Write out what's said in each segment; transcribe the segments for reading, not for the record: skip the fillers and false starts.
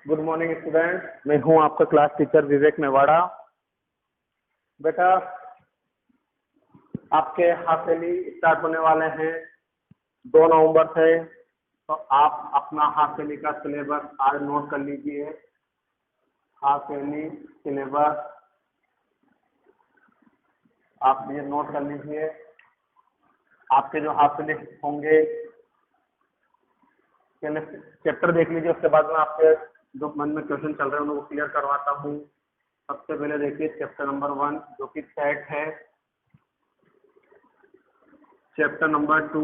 Good morning student, मैं हूं आपका क्लास टीचर विवेक मेवाड़ा। बेटा, आपके हाफ ईयरली स्टार्ट होने वाले हैं 2 नवंबर से, तो आप अपना हाफ ईयरली का सिलेबस आज नोट कर लीजिए। हाफ ईयरली सिलेबस आप ये नोट कर लीजिए। आपके जो हाफ ईयरली होंगे, पहले चैप्टर देख लीजिए, उसके बाद में आपके जो मन में क्वेश्चन चल रहे हैं उनको क्लियर करवाता हूँ। सबसे पहले देखिए चैप्टर नंबर 1 जो कि सेट है, चैप्टर नंबर 2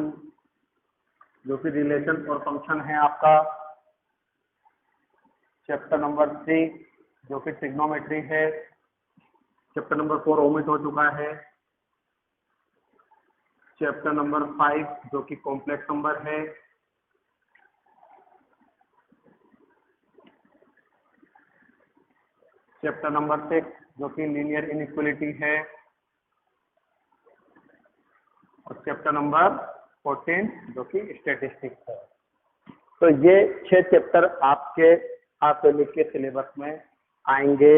जो कि रिलेशन और फंक्शन है आपका, चैप्टर नंबर 3 जो कि ट्रिग्नोमेट्री है, चैप्टर नंबर 4 ओमिट हो चुका है, चैप्टर नंबर 5 जो कि कॉम्प्लेक्स नंबर है, चैप्टर नंबर 6 जो कि लीनियर इनइक्वालिटी है, और चैप्टर नंबर 14 जो कि स्टैटिस्टिक्स है। तो ये 6 चैप्टर आपके हाफ ईयरली के सिलेबस में आएंगे।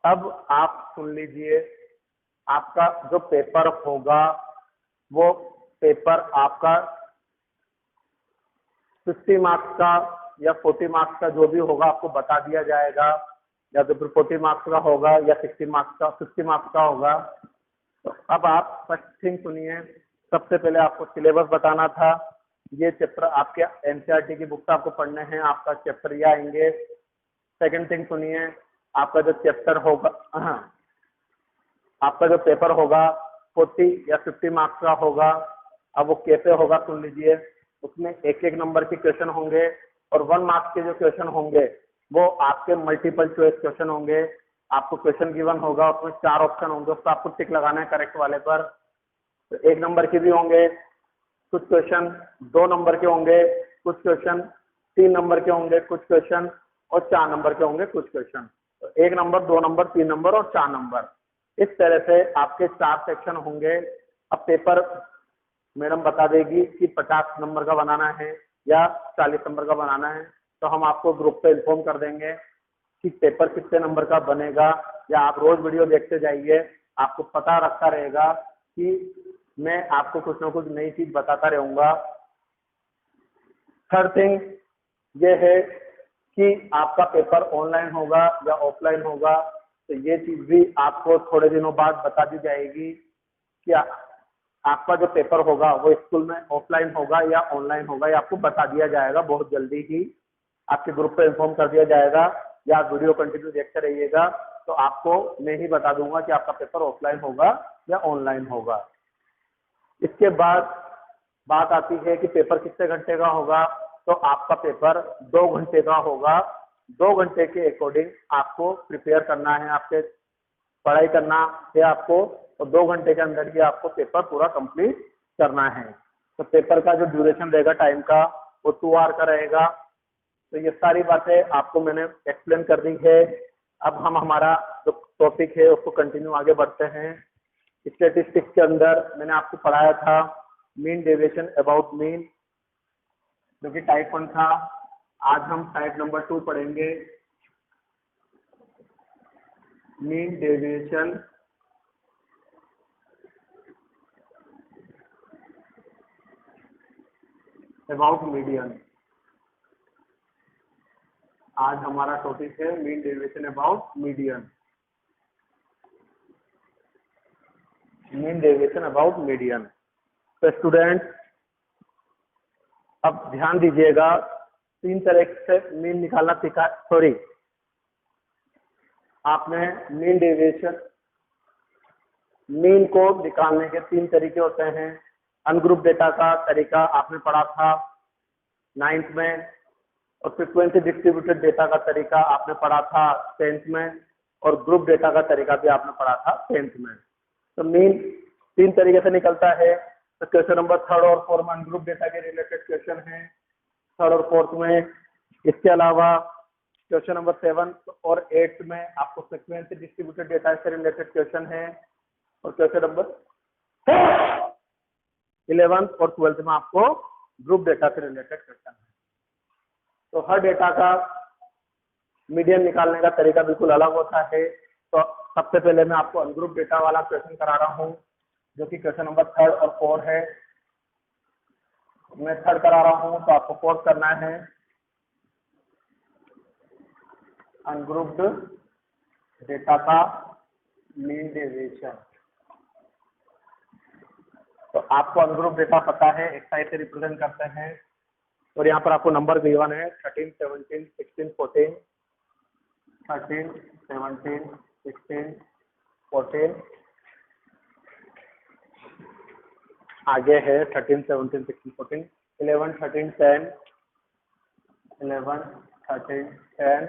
अब आप सुन लीजिए, आपका जो पेपर होगा वो पेपर आपका 50 मार्क्स का या 40 मार्क्स का जो भी होगा आपको बता दिया जाएगा, या तो फिर 40 मार्क्स का होगा या 60 मार्क्स का 50 मार्क्स का होगा। तो अब आप फर्स्ट थिंग सुनिए, सबसे पहले आपको सिलेबस बताना था। ये चैप्टर आपके एनसीईआरटी की बुक से आपको पढ़ने हैं, आपका चैप्टर ये आएंगे। सेकंड थिंग सुनिए, आपका जो चैप्टर होगा, आपका जो पेपर होगा 40 या 50 मार्क्स का होगा। अब वो कैसे होगा सुन लीजिए, उसमें एक एक नंबर के क्वेश्चन होंगे, और 1 मार्क्स के जो क्वेश्चन होंगे वो आपके मल्टीपल चॉइस क्वेश्चन होंगे। आपको क्वेश्चन गिवन होगा, उसमें 4 ऑप्शन होंगे, उसको आपको टिक लगाना है करेक्ट वाले पर। तो 1 नंबर के भी होंगे, कुछ क्वेश्चन 2 नंबर के होंगे, कुछ क्वेश्चन 3 नंबर के होंगे, कुछ क्वेश्चन और 4 नंबर के होंगे कुछ क्वेश्चन। तो 1 नंबर, 2 नंबर, 3 नंबर और 4 नंबर, इस तरह से आपके 4 सेक्शन होंगे। अब पेपर मैडम बता देगी कि 50 नंबर का बनाना है या 40 नंबर का बनाना है, तो हम आपको ग्रुप पे इन्फॉर्म कर देंगे कि पेपर कितने नंबर का बनेगा। या आप रोज वीडियो देखते जाइए, आपको पता रखता रहेगा कि मैं आपको कुछ ना कुछ नई चीज बताता रहूंगा। थर्ड थिंग ये है कि आपका पेपर ऑनलाइन होगा या ऑफलाइन होगा, तो ये चीज भी आपको थोड़े दिनों बाद बता दी जाएगी कि आपका जो पेपर होगा वो स्कूल में ऑफलाइन होगा या ऑनलाइन होगा। ये आपको बता दिया जाएगा, बहुत जल्दी ही आपके ग्रुप पे इन्फॉर्म कर दिया जाएगा। या आप वीडियो कंटिन्यू देखते रहिएगा, तो आपको मैं ही बता दूंगा कि आपका पेपर ऑफलाइन होगा या ऑनलाइन होगा। इसके बाद बात आती है कि पेपर कितने घंटे का होगा, तो आपका पेपर 2 घंटे का होगा। 2 घंटे के अकॉर्डिंग आपको प्रिपेयर करना है, आपके पढ़ाई करना है आपको, और 2 घंटे के अंदर ही आपको पेपर पूरा कंप्लीट करना है। तो पेपर का जो ड्यूरेशन रहेगा टाइम का वो 2 आवर का रहेगा। तो ये सारी बातें आपको मैंने एक्सप्लेन कर दी है। अब हम हमारा जो टॉपिक है उसको कंटिन्यू आगे बढ़ते हैं। स्टैटिस्टिक्स के अंदर मैंने आपको पढ़ाया था मीन डेविएशन अबाउट मीन, जो कि टाइप 1 था। आज हम टाइप नंबर 2 पढ़ेंगे, मीन डेविएशन अबाउट मीडियन। आज हमारा टॉपिक है mean deviation about median, mean deviation about median. तो स्टूडेंट अब ध्यान दीजिएगा, 3 तरह से मीन निकालना सीखा, सॉरी आपने मीन डेविएशन, मीन को निकालने के 3 तरीके होते हैं। अनग्रुप डेटा का तरीका आपने पढ़ा था 9th में, और फ्रीक्वेंसी डिस्ट्रीब्यूटेड डेटा का तरीका आपने पढ़ा था 10th में, और ग्रुप डेटा का तरीका भी आपने पढ़ा था 10th में। तो मीन 3 तरीके से निकलता है। तो क्वेश्चन नंबर 3rd और 4th में अनग्रुप डेटा के रिलेटेड क्वेश्चन है, 3rd और 4th में। इसके अलावा क्वेश्चन नंबर 7 और 8 में आपको फ्रीक्वेंसी डिस्ट्रीब्यूटेड डेटा से रिलेटेड क्वेश्चन है, और क्वेश्चन नंबर 11th और 12th में आपको ग्रुप डेटा से रिलेटेड क्वेश्चन है। तो हर डेटा का मीडियन निकालने का तरीका बिल्कुल अलग होता है। तो सबसे पहले मैं आपको अनग्रुप डेटा वाला क्वेश्चन करा रहा हूँ, जो कि क्वेश्चन नंबर 3 और 4 है। मैं 3 करा रहा हूँ, तो आपको 4 करना है। अनग्रुप्ड डेटा का मीन डेविएशन। तो आपको अनग्रुप डेटा पता है, एक्सआई से रिप्रेजेंट करते हैं, और यहाँ पर आपको नंबर गिवन है 13, 17, 16, 14, 13, 17, 16, 14, आगे है 13, 17, 16, 14, 11, 13, 10, 11, 13, 10,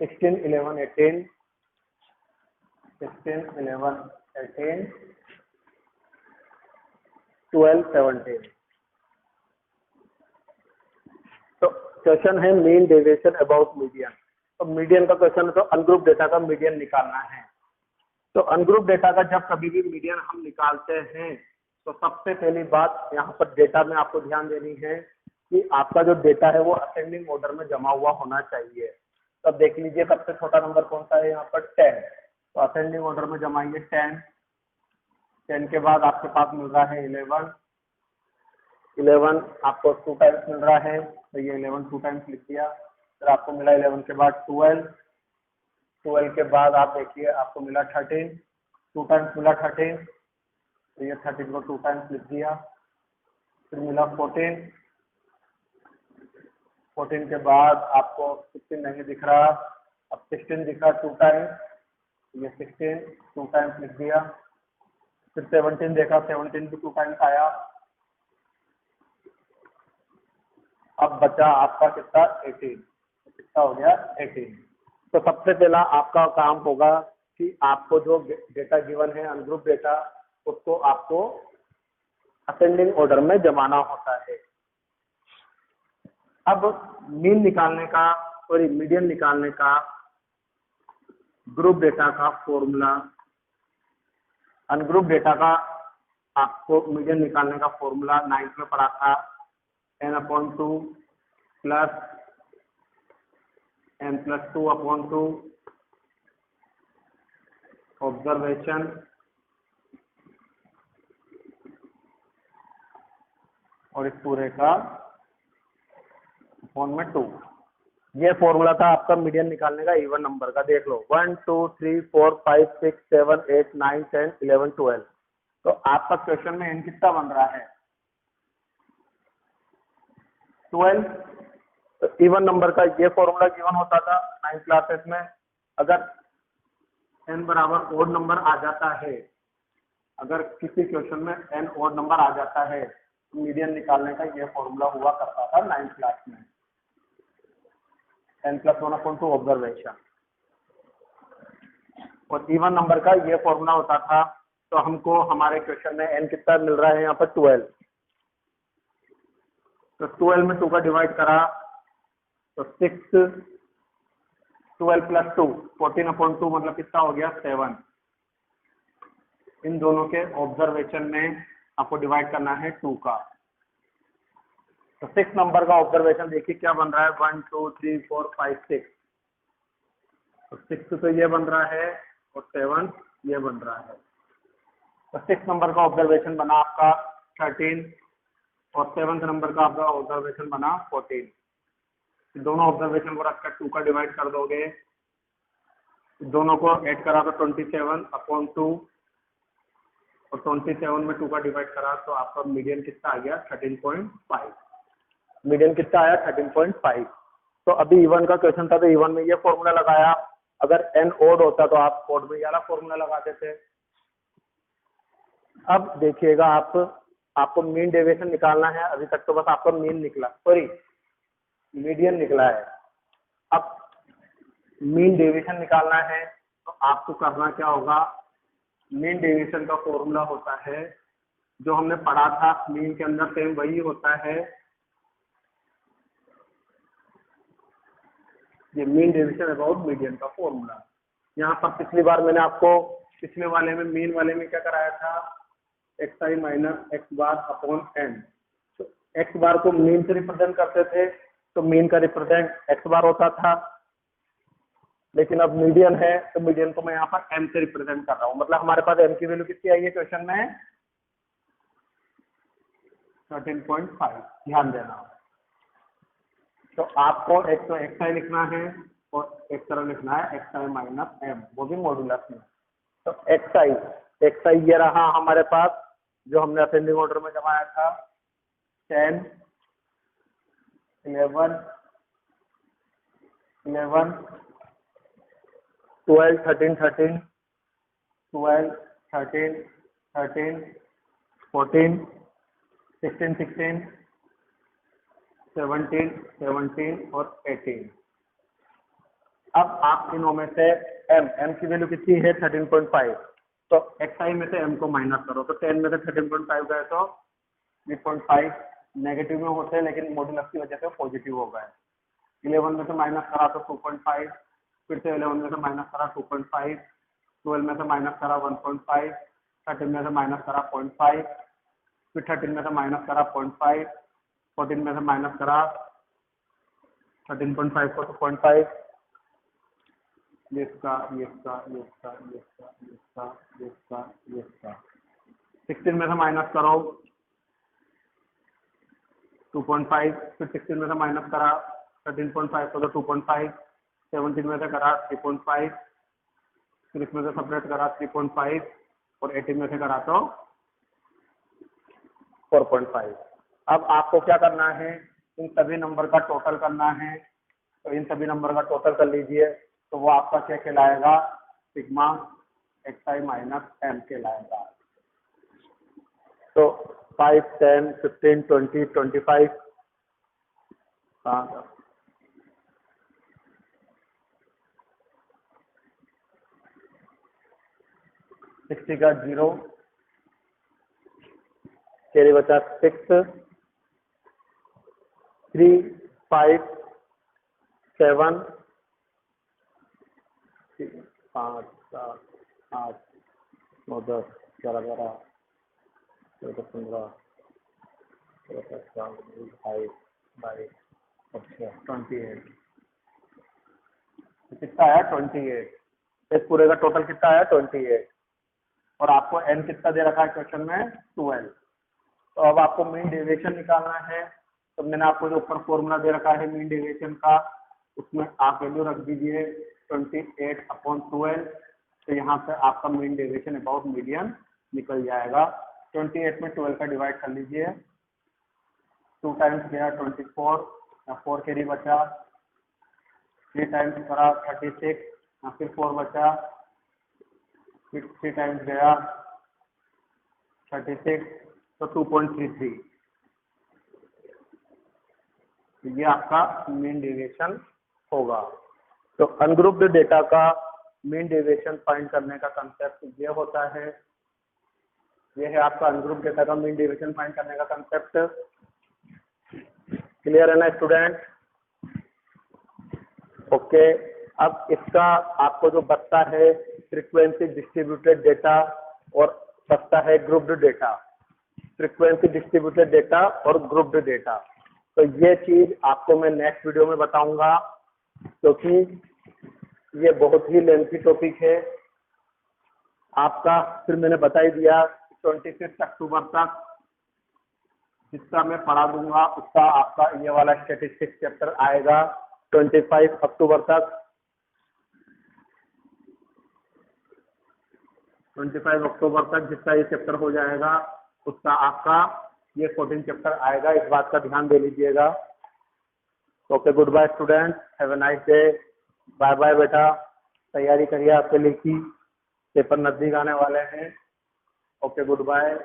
16, 11, 18, 16, 11, 18, 12, 17। तो क्वेश्चन है मीन डेविएशन अबाउट मीडियन। तो मीडियन का क्वेश्चन है, तो अनग्रुप डेटा का मीडियन निकालना है। तो अनग्रुप डेटा का जब कभी भी मीडियन हम निकालते हैं, तो सबसे पहली बात यहाँ पर डेटा में आपको ध्यान देनी है कि आपका जो डेटा है वो असेंडिंग ऑर्डर में जमा हुआ होना चाहिए। तो अब देख लीजिए सबसे छोटा नंबर कौन सा है, यहाँ पर 10। तो असेंडिंग ऑर्डर में जमाएंगे 10। 10 के बाद आपके पास मिल रहा है 11। 11 आपको 2 टाइम्स मिल रहा है, तो ये 11 2 टाइम्स लिख दिया। फिर आपको मिला 11 के बाद 12। 12 के बाद आप देखिए आपको मिला 13, 2 टाइम्स मिला 13, तो ये 13 को 2 टाइम्स लिख दिया। फिर मिला 14। 14 के बाद आपको 16 नहीं दिख रहा, अब 16 दिखा 2 टाइम्स, ये 16 2 टाइम्स लिख दिया। फिर 17 देखा, 17 भी 2 टाइम्स आया। अब बचा आपका कितना, 18। कितना हो गया, 18। तो सबसे पहला आपका काम होगा कि आपको जो डेटा गिवन है अनग्रुप डेटा, उसको आपको असेंडिंग ऑर्डर में जमाना होता है। अब मीन निकालने का, सॉरी मीडियन निकालने का ग्रुप डेटा का फॉर्मूला, अनग्रुप डेटा का आपको मीडियन निकालने का फॉर्मूला 9th में पढ़ा था, n/2 प्लस n+2/2 ऑब्जर्वेशन और इस पूरे का अपॉन में 2। ये फॉर्मूला था आपका मीडियन निकालने का इवन नंबर का। देख लो 1 2 3 4 5 6 7 8 9 10 11 12। तो आपका क्वेश्चन में n कितना बन रहा है, 12। तो इवन नंबर का ये फॉर्मूला गिवन होता था 9th क्लासेस में। अगर n बराबर ओड नंबर आ जाता है, अगर किसी क्वेश्चन में n ओड नंबर आ जाता है, तो मीडियन निकालने का ये फॉर्मूला हुआ करता था 9th क्लास में, n+1/2 ऑब्जर्वेशन। और इवन नंबर का ये फॉर्मूला होता था। तो हमको हमारे क्वेश्चन में n कितना मिल रहा है, यहाँ पर 12। तो 12 में 2 का डिवाइड करा तो 6, 12 + 2 14/2 मतलब कितना हो गया, 7। इन दोनों के ऑब्जर्वेशन में आपको डिवाइड करना है 2 का। तो 6 नंबर का ऑब्जर्वेशन देखिए क्या बन रहा है, 1 2 3 4 5 6। तो 6 तो ये बन रहा है और 7 ये बन रहा है। तो 6 नंबर का ऑब्जर्वेशन बना आपका 13 और 7th नंबर का आपका ऑब्जर्वेशन बना 14। दोनों ऑब्जर्वेशन को रखकर 2 का डिवाइड कर दोगे, दोनों को ऐड करा तो 27/2 और 27 में 2 का डिवाइड करा तो आपका मीडियन कितना आ गया, 13.5। मीडियन कितना आया, 13.5। तो अभी इवन का क्वेश्चन था, तो इवन में ये फॉर्मूला लगाया। अगर n ओड होता तो आप ओड में ये वाला फॉर्मूला लगाते थे। अब देखिएगा आपको मीन डेविएशन निकालना है। अभी तक तो बस आपका मीन निकला, सॉरी मीडियन निकला है। अब मीन डेविएशन निकालना है, तो आपको करना क्या होगा, मीन डेविएशन का फॉर्मूला होता है जो हमने पढ़ा था मीन के अंदर, सेम वही होता है। ये मीन डेविएशन अबाउट मीडियन का फॉर्मूला। यहाँ पर पिछली बार मैंने आपको पिछले वाले में मीन वाले में क्या कराया था, xi - x bar upon n। तो x बार को मीन से रिप्रेजेंट करते थे तो मीन का रिप्रेजेंट एक्स बार होता था, लेकिन अब मीडियन है तो मीडियन को मैं यहाँ पर एम से रिप्रेजेंट कर रहा हूँ। मतलब हमारे पास एम की वैल्यू कितनी आई है क्वेश्चन में? 13.5। ध्यान देना। तो आपको एक तो एक्स आई लिखना है और एक तरह लिखना है एक्स आई माइनस एम, वो भी मॉडुलस में। तो एक्स आई ये रहा हमारे पास, जो हमने असेंडिंग ऑर्डर में जमाया था, 10, 11, 12, 13, 13, 12, 13, 13, 14, 16, 16, 17, 17 और 18। अब आप इनों में से एम की वैल्यू कितनी है? 13.5। तो एक्स आई में से एम को माइनस करो, तो 10 में से 13.5 गए तो 3.5 नेगेटिव में होते हैं, लेकिन मॉड्यूलस की वजह से पॉजिटिव हो गए। 11 में से माइनस करा तो 2.5, फिर से 11 में से माइनस करा 2.5, 12 में से माइनस करा 1.5, 13 में से माइनस करा 0.5, फिर 13 में से माइनस करा 0.5, 14 में से माइनस करा 13.5 को तो 0.5, ये इसका 16 में से माइनस करो 2.5, फिर 16 में से माइनस करा 13.5 को तो 2.5, 17 में से करा 3.5, फिर इसमें से सेपरेट करा 3.5 और 18 में से करा तो 4.5। अब आपको क्या करना है? इन सभी नंबर का टोटल करना है। तो इन सभी नंबर का टोटल कर लीजिए, तो वो आपका क्या कहलाएगा? सिग्मा एक्स आई माइनस एम कहलाएगा। तो 5, 10, 15, 20, 25, 60 का 0, कैरी बचा 6, 3, 5, 7, 5, 7, 8, 9, 10, 11, 12, 13, 15, 16, 22, 28। कितना आया? 28। इस पूरे का टोटल कितना आया? 28। और आपको एन कितना दे रखा है क्वेश्चन में? 12। तो अब आपको मीन डेविएशन निकालना है। तो मैंने आपको जो ऊपर फॉर्मूला दे रखा है मीन डेविएशन का, उसमें आप वैल्यू रख दीजिए 28/12। तो यहाँ से आपका मीन डेविएशन अबाउट मीडियन निकल जाएगा। 28 में 12 का डिवाइड कर लीजिए, 2 टाइम्स गया 24, 4 कैरी बचा, 3 टाइम्स करा 36, फिर 4 बचा, फिर 3 टाइम्स गया 36, तो 2.33। ये आपका मीन डेविएशन होगा। तो अनग्रुप्ड डेटा का मीन डेविएशन फाइंड करने का कंसेप्ट ये होता है। ये है आपका अनग्रुप्ड डेटा का मीन डेविएशन फाइंड करने का कंसेप्ट। क्लियर है ना स्टूडेंट? ओके। अब इसका आपको जो बचता है फ्रीक्वेंसी डिस्ट्रीब्यूटेड डेटा और बचता है grouped data. Frequency distributed data और ग्रुप्ड डेटा, तो ये चीज आपको मैं नेक्स्ट वीडियो में बताऊंगा, क्योंकि ये बहुत ही लेंथी टॉपिक है आपका। फिर मैंने बता ही दिया 26 अक्टूबर तक जितना मैं पढ़ा दूंगा उसका आपका ये वाला स्टैटिस्टिक्स चैप्टर आएगा 25 अक्टूबर तक। 25 अक्टूबर तक जितना ये चैप्टर हो जाएगा उसका आपका ये 14 चैप्टर आएगा। इस बात का ध्यान दे लीजिएगा। Okay, goodbye student, have a nice day. Bye bye बेटा, तैयारी करिए आपके लिए की पेपर नजदीक आने वाले हैं। Okay, good bye.